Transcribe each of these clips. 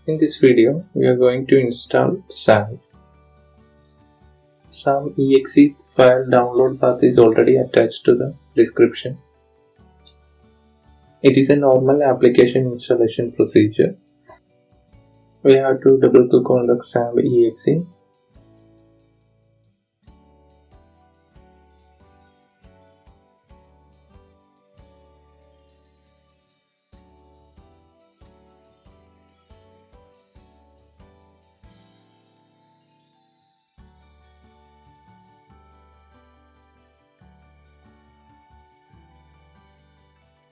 In this video, we are going to install xampp. Some exe file download path is already attached to the description. It is a normal application installation procedure. We have to double click on the xampp exe.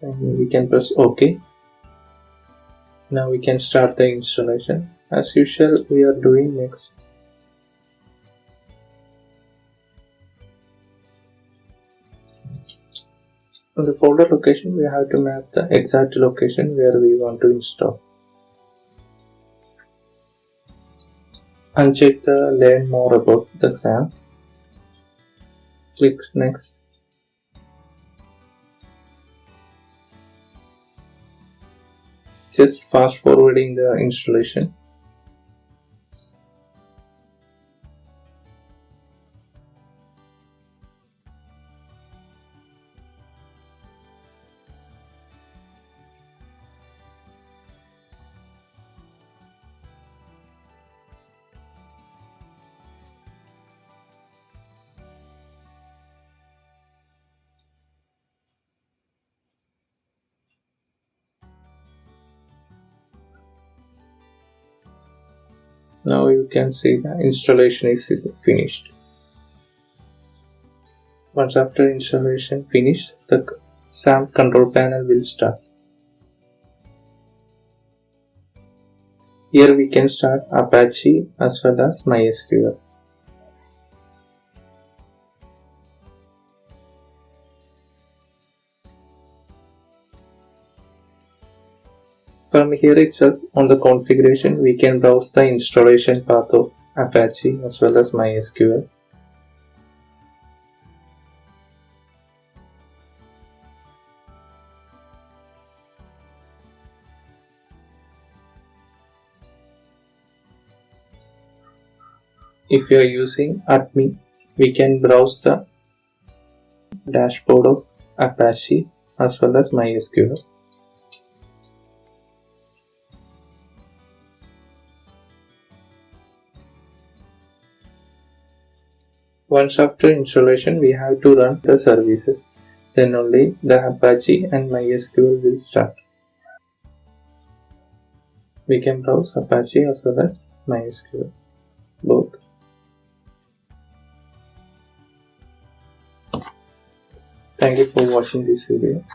And we can press OK. Now we can start the installation. As usual, we are doing next. On the folder location, we have to map the exact location where we want to install. Uncheck the learn more about the xampp. Click next. Just fast forwarding the installation. Now you can see the installation is finished. Once after installation finished, the xampp control panel will start. Here we can start Apache as well as mysql. From here itself, on the configuration, we can browse the installation path of Apache as well as mysql. If you are using admin, we can browse the dashboard of Apache as well as mysql. Once after installation, we have to run the services. Then only the Apache and mysql will start. We can browse Apache as well as mysql, both. Thank you for watching this video.